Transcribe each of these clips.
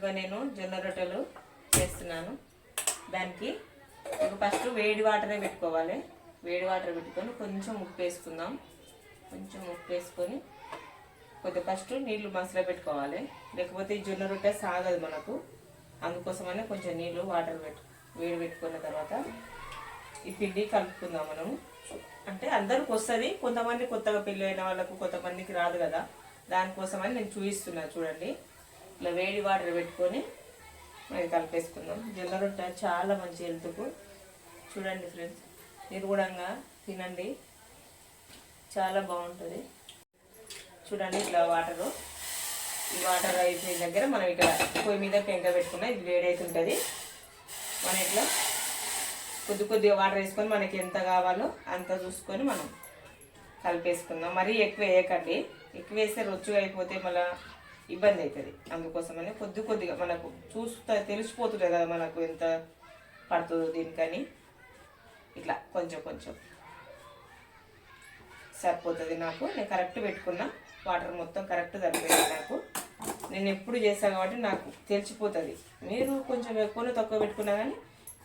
ముందుగా నేను జొన్న రొట్టెలు చేస్తున్నాను. దానికి ఫస్ట్ వేడి వాటరే పెట్టుకోవాలి. వేడి వాటర్ పెట్టుకొని కొంచెం ఉప్పు వేసుకుందాం. కొంచెం ఉప్పు వేసుకొని కొద్దిగా ఫస్ట్ నీళ్లు మసల పెట్టుకోవాలి, లేకపోతే ఈ జొన్న రొట్టె సాగదు మనకు. అందుకోసమనే కొంచెం నీళ్లు వాటర్ వేడి పెట్టుకున్న తర్వాత ఈ పిండి కలుపుకుందాం మనం. అంటే అందరికి వస్తుంది, కొంతమంది కొత్తగా పెళ్ళి అయిన వాళ్ళకు కొంతమందికి రాదు కదా, దానికోసమని నేను చూపిస్తున్నాను. చూడండి, ఇలా వేడి వాటర్ పెట్టుకొని అది కలిపేసుకుందాం. జొన్న రొట్టె చాలా మంచి హెల్త్కు. చూడండి ఫ్రెండ్స్, నిర్గుణంగా తినండి, చాలా బాగుంటుంది. చూడండి ఇట్లా ఈ వాటర్ అయిపోయిన దగ్గర మనం ఇక్కడ పొయ్యి మీద పెంక పెట్టుకున్నా, ఇది వేడైతుంటుంది. మనం ఇట్లా కొద్దిగా వాటర్ వేసుకొని మనకి ఎంత కావాలో అంత చూసుకొని మనం కలిపేసుకుందాం. మరీ ఎక్కువ వేయకండి, ఎక్కువ వేస్తే రొచ్చుగా అయిపోతే మళ్ళీ ఇబ్బంది అవుతుంది. అందుకోసమని కొద్దిగా మనకు చూస్తే తెలిసిపోతుంది కదా మనకు ఎంత పడుతుందో దీనికని. ఇట్లా కొంచెం సరిపోతుంది నాకు. నేను కరెక్ట్ పెట్టుకున్నా, వాటర్ మొత్తం కరెక్ట్ సరిపోయింది నాకు. నేను ఎప్పుడు చేస్తాను కాబట్టి నాకు తెలిసిపోతుంది. మీరు కొంచెం ఎక్కువ తక్కువ పెట్టుకున్నా కానీ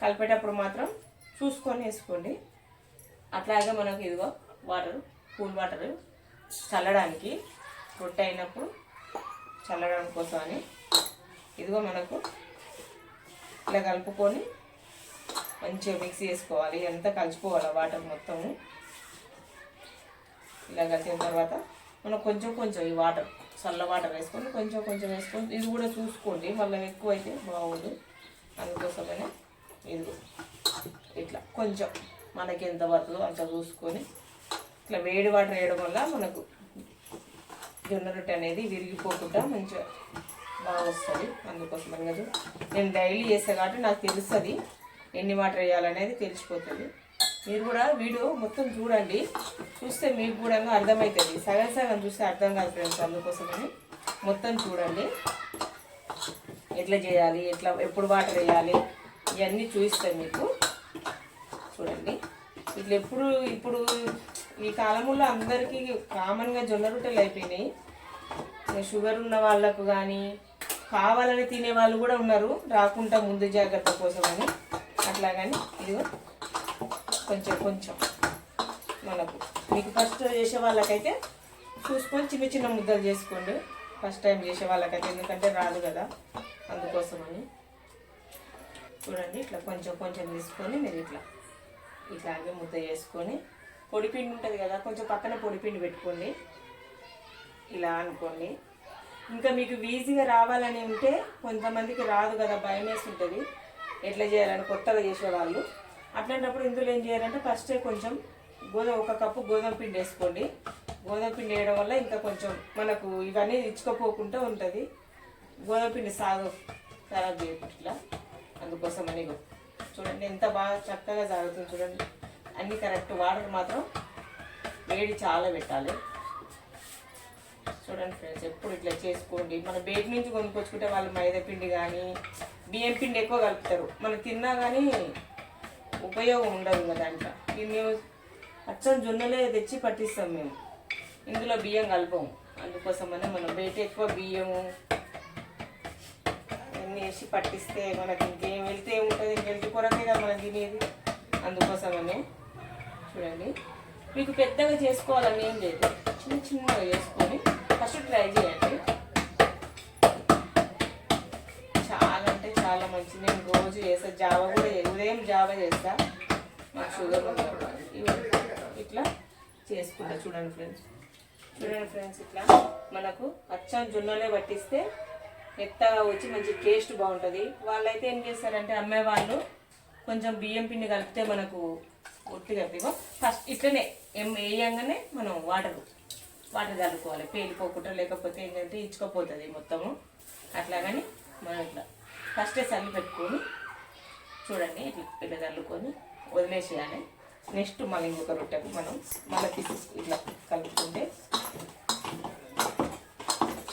కలిపేటప్పుడు మాత్రం చూసుకొని వేసుకోండి. అట్లాగే మనకు ఇదిగో కూల్ వాటర్ చల్లడానికి, రొట్టె అయినప్పుడు చల్లడానికి కోసం అని ఇదిగో మనకు ఇలా కలుపుకొని మంచిగా మిక్స్ చేసుకోవాలి. ఎంత కలిసిపోవాలి వాటర్ మొత్తము. ఇలా కలిసిన తర్వాత మనం కొంచెం ఈ వాటర్ చల్ల వాటర్ వేసుకొని కొంచెం వేసుకొని, ఇది కూడా చూసుకోండి, మళ్ళీ ఎక్కువ అయితే బాగుంది. అందుకోసమనే ఇది ఇట్లా కొంచెం మనకి ఎంత పడుతుందో అంత చూసుకొని ఇట్లా వేడి వాటర్ వేయడం వల్ల మనకు జొన్న రొట్టె అనేది విరిగిపోకుండా మంచిగా బాగా వస్తుంది. అందుకోసమని కదా నేను డైలీ చేస్తాను కాబట్టి నాకు తెలుస్తుంది ఎన్ని వాటర్ వేయాలనేది తెలిసిపోతుంది. మీరు కూడా వీడియో మొత్తం చూడండి, చూస్తే మీకు కూడా అర్థమవుతుంది. సగం చూస్తే అర్థం కాదు ఫ్రెండ్స్. అందుకోసమని మొత్తం చూడండి, ఎట్లా చేయాలి, ఎప్పుడు వాటర్ వేయాలి ఇవన్నీ చూపిస్తాను మీకు. చూడండి ఇట్లా ఇప్పుడు ఈ కాలంలో అందరికీ కామన్గా జొన్న రొట్టెలు అయిపోయినాయి. షుగర్ ఉన్న వాళ్ళకు కానీ కావాలని తినే వాళ్ళు కూడా ఉన్నారు, రాకుండా ముందు జాగ్రత్త కోసమని. అట్లా కానీ ఇదిగో కొంచెం మనకు మీకు ఫస్ట్ చేసే వాళ్ళకైతే చూసుకొని చిన్న ముద్దలు చేసుకోండి. ఫస్ట్ టైం చేసే వాళ్ళకైతే, ఎందుకంటే రాదు కదా, అందుకోసమని. చూడండి ఇట్లా కొంచెం తీసుకొని మీరు ఇట్లాగే ముద్ద చేసుకొని, పొడిపిండి ఉంటుంది కదా, కొంచెం పక్కన పొడిపిండి పెట్టుకోండి. ఇలా అనుకోండి. ఇంకా మీకు ఈజీగా రావాలని ఉంటే, కొంతమందికి రాదు కదా, భయం వేసి ఉంటుంది ఎట్లా చేయాలని కొత్తగా చేసేవాళ్ళు. అట్లాంటప్పుడు ఇందులో ఏం చేయాలంటే ఫస్ట్ కొంచెం ఒక కప్పు గోధుమ పిండి వేసుకోండి. గోధుమ పిండి వేయడం వల్ల ఇంకా కొంచెం మనకు ఇవన్నీ ఇచ్చుకోపోకుండా ఉంటుంది. గోధుమ పిండి ఖరాబ్ చేయకుండా ఇట్లా. అందుకోసం అని చూడండి ఎంత బాగా చక్కగా సాగుతుంది. చూడండి అన్నీ కరెక్ట్. వాటర్ మాత్రం వేడి చాలా పెట్టాలి. చూడండి ఫ్రెండ్స్, ఎప్పుడు ఇట్లా చేసుకోండి. మన బయట నుంచి కొనుక్కొచ్చుకుంటే వాళ్ళు మైదా పిండి కానీ బియ్యం పిండి ఎక్కువ కలుపుతారు. మనం తిన్నా కానీ ఉపయోగం ఉండదు కదా దాంట్లో. మేము అచ్చం జొన్నలే తెచ్చి పట్టిస్తాం మేము, ఇందులో బియ్యం కలపము. అందుకోసమనే మనం బయట ఎక్కువ బియ్యము అన్నీ వేసి పట్టిస్తే మనకి ఇంకేం వెళ్తే ఉంటుంది, హెల్త్ కొరకే కదా మనం తినేది. అందుకోసమనే చూడండి, మీకు పెద్దగా చేసుకోవాలని ఏం లేదు, చిన్నగా చేసుకొని ఫస్ట్ ట్రై చేయండి. చాలా అంటే చాలా మంచి. నేను రోజు చేస్తా, జావా కూడా ఉదయం జావా చేస్తా. నాకు షుగర్ ఇట్లా చేసుకుంటా. చూడండి ఫ్రెండ్స్ ఇట్లా మనకు అచ్చం జొన్నలే పట్టిస్తే మెత్తగా వచ్చి మంచి టేస్ట్ బాగుంటుంది. వాళ్ళైతే ఏం చేస్తారంటే అమ్మే వాళ్ళు కొంచెం బియ్యం పిండి కలిపితే మనకు ఒట్టిగా ఫస్ట్ ఇట్లనే వేయంగానే మనం వాటర్ చల్లుకోవాలి, పేలిపోకుండా. లేకపోతే ఏంటంటే ఇచ్చుకోపోతుంది మొత్తము. అట్లా కానీ మనం ఇట్లా ఫస్టే చల్లి పెట్టుకొని చూడండి ఇట్లా చల్లుకొని వదిలేసేయాలి. నెక్స్ట్ మళ్ళీ ఇంకొక రొట్టెకు మనం మళ్ళీ తీసి ఇట్లా కలుపుకుంటే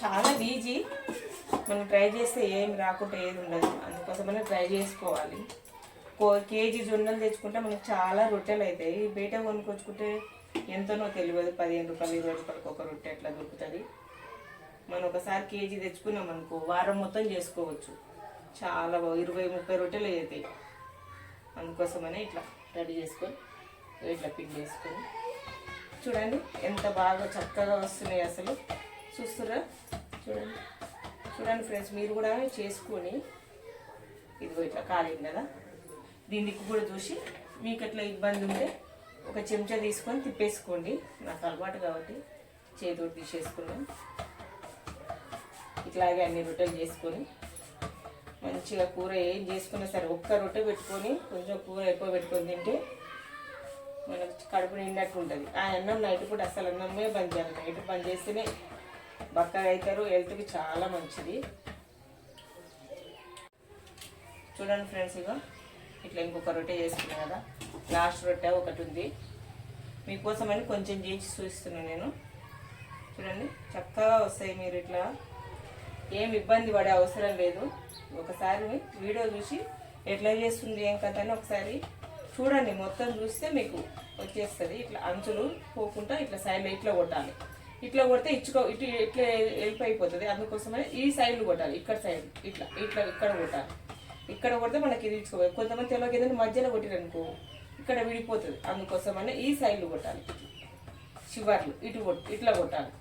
చాలా ఈజీ. మనం ట్రై చేస్తే ఏం రాకుండా ఏది ఉండదు. అందుకోసమనే ట్రై చేసుకోవాలి. కేజీ జొన్నలు తెచ్చుకుంటే మనకు చాలా రొట్టెలు అవుతాయి. బయట కొనుక్కొచ్చుకుంటే ఎంతనో తెలియదు, 15 రూపాయలు 20 రూపాయలకు ఒక రొట్టె ఎట్లా దొరుకుతుంది. మనం ఒకసారి కేజీ తెచ్చుకున్నాం అనుకో వారం మొత్తం చేసుకోవచ్చు. చాలా 20-30 రొట్టెలు అవుతాయి. అందుకోసమనే ఇట్లా రెడీ చేసుకొని ఇట్లా పిండి వేసుకొని చూడండి ఎంత బాగా చక్కగా వస్తున్నాయి. అసలు చూస్తుర్రా? చూడండి చూడండి ఫ్రెండ్స్, మీరు కూడా చేసుకొని ఇదిగో ఇట్లా కాలేదు కదా, దీని దిక్కు కూడా చూసి మీకు ఎట్లా ఇబ్బంది ఉంటే ఒక చెంచా తీసుకొని తిప్పేసుకోండి. నాకు అలవాటు కాబట్టి చేతితోటి తీసేసుకున్నాం. ఇట్లాగే అన్ని రొట్టెలు చేసుకొని మంచిగా కూర ఏం చేసుకున్నా సరే ఒక్క రొట్టె పెట్టుకొని కొంచెం కూర ఎక్కువ పెట్టుకొని తింటే మనకు కడుపు నిండట్టు ఉంటుంది. ఆ అన్నం నైట్ పూట అసలు అన్నమే బంద్ చేయాలి. నైట్ బంద్ చేస్తేనే బక్కగా అవుతారు, హెల్త్కి చాలా మంచిది. చూడండి ఫ్రెండ్స్, ఇగో ఇట్లా ఇంకొక రొట్టె చేసుకున్నాను కదా, లాస్ట్ రొట్టె ఒకటి ఉంది మీకోసమని కొంచెం చేసి చూపిస్తున్నాను నేను. చూడండి చక్కగా వస్తాయి. మీరు ఇట్లా ఏం ఇబ్బంది పడే అవసరం లేదు. ఒకసారి వీడియో చూసి ఎట్లా చేస్తుంది ఏం కథ అని ఒకసారి చూడండి. మొత్తం చూస్తే మీకు వచ్చేస్తుంది. ఇట్లా అంచులు పోకుండా ఇట్లా సైడ్లో ఇట్లా కొట్టాలి. ఇట్లా కొడితే ఇట్లా వెళ్ళిపోయిపోతుంది. అందుకోసమని ఈ సైడ్లు కొట్టాలి. ఇక్కడ సైడ్ ఇట్లా ఇట్లా ఇక్కడ కొట్టాలి. ఇక్కడ కొడితే మనకి ఇది ఇచ్చుకోవాలి. కొంతమంది తెలియక ఏదైనా మధ్యలో కొట్టిరనుకో ఇక్కడ విడిపోతుంది. అందుకోసమని ఈ సైడ్లు కొట్టాలి. చివర్లు ఇట్లా కొట్టాలి.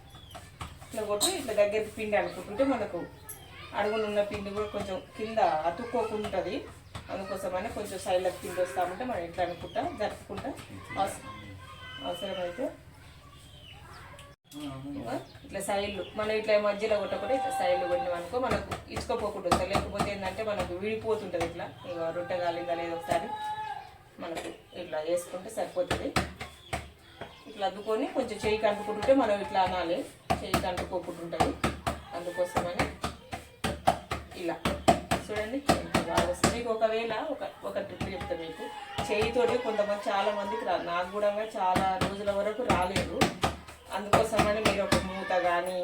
ఇట్లా కొట్టి ఇట్లా దగ్గరికి పిండి అనుకుంటుంటే మనకు అడుగునున్న పిండి కూడా కొంచెం కింద అతుక్కోకుంటుంది. అందుకోసమని కొంచెం సైడ్లకు పిండి వస్తామంటే మనం ఇట్లా అనుకుంటా జరుపుకుంటా అవసరమైతే ఇట్లా సైడ్లు మనం ఇట్లా మధ్యలో కొట్టకుండా ఇట్లా సైడ్లు కొట్టినామనుకో మనకు ఇచ్చుకోపోకుండా వస్తుంది. లేకపోతే ఏంటంటే మనకు విడిపోతుంటుంది. ఇట్లా ఇక రొట్టె కాలిందా లేదా ఒకసారి మనకు ఇట్లా చేసుకుంటే సరిపోతుంది. ఇట్లా అద్దుకొని కొంచెం చెయ్యికి అంటుకుంటుంటే మనం ఇట్లా అనాలి, చెయ్యికి అంటుకోకుండా ఉంటుంది. అందుకోసమని ఇలా చూడండి ఎంత బాగా వస్తుంది. మీకు ఒకవేళ ఒక ట్రిప్ చెప్తాను మీకు. చేయితోటి కొంతమంది చాలా మందికి రాదు, నాకు కూడా చాలా రోజుల వరకు రాలేదు. అందుకోసమని మీరు ఒక మూత కానీ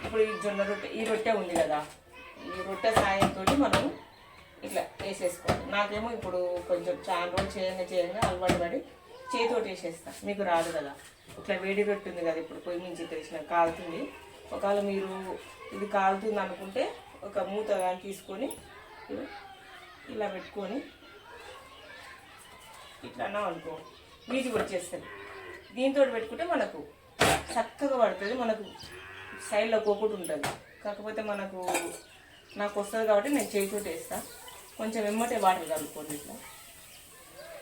ఇప్పుడు ఈ జొన్న రొట్టె ఈ రొట్టె ఉంది కదా, ఈ రొట్టె సాయంతో మనం ఇట్లా వేసేసుకోవాలి. నాకేమో ఇప్పుడు కొంచెం చాలా రోజులు చేయంగా అలవాటు పడి చేతితోటి వేసేస్తాను. మీకు రాదు కదా, ఇట్లా వేడి రొట్టె ఉంది కదా, ఇప్పుడు పొయ్యి నుంచి తెలిసిన కాలుతుంది. ఒకవేళ మీరు ఇది కాలుతుంది అనుకుంటే ఒక మూత కానీ తీసుకొని ఇలా పెట్టుకొని ఇట్లా అన్నాం అనుకో ఈజీగా వచ్చేస్తుంది. దీంతో పెట్టుకుంటే మనకు చక్కగా పడుతుంది. మనకు సైడ్లో పోకుండా ఉంటుంది. కాకపోతే నాకు వస్తుంది కాబట్టి నేను చేతితో వేస్తాను. కొంచెం వెమ్మటే వాటర్ కలుపుకోండి. ఇట్లా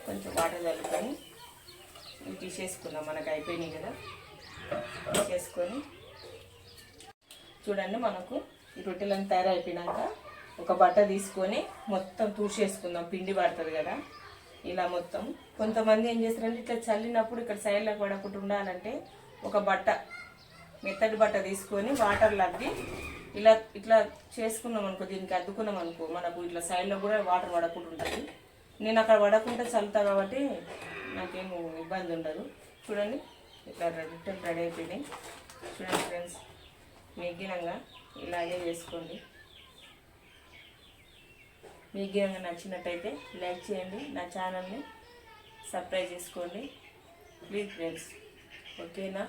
కొంచెం వాటర్ కలుపుకొని ఇవి తీసేసుకున్నాం. మనకు అయిపోయినాయి కదా, తీసేసుకొని చూడండి మనకు ఈ రొట్టెలను తయారైపోయినాక ఒక బట్ట తీసుకొని మొత్తం తూసేసుకుందాం. పిండి పడుతుంది కదా ఇలా మొత్తం. కొంతమంది ఏం చేస్తారంటే ఇట్లా చల్లినప్పుడు ఇక్కడ సైడ్లో పడకుండా ఉండాలంటే ఒక బట్ట మెత్తటి బట్ట తీసుకొని వాటర్లో అద్ది ఇలా ఇట్లా చేసుకున్నాం అనుకో, దీనికి అద్దుకున్నాం అనుకో మనకు ఇట్లా సైడ్లో కూడా వాటర్ పడకుండా ఉంటుంది. నేను అక్కడ పడకుండా చల్లుతా కాబట్టి నాకేం ఇబ్బంది ఉండదు. చూడండి ఇట్లా రెడీ అయిపోయినాయి. చూడండి ఫ్రెండ్స్, మిగిలినంగా ఇలాగే చేసుకోండి. మీకు కనుక నచ్చినట్టయితే లైక్ చేయండి, నా ఛానల్ని సబ్స్క్రైబ్ చేసుకోండి ప్లీజ్ ఫ్రెండ్స్. ఓకేనా?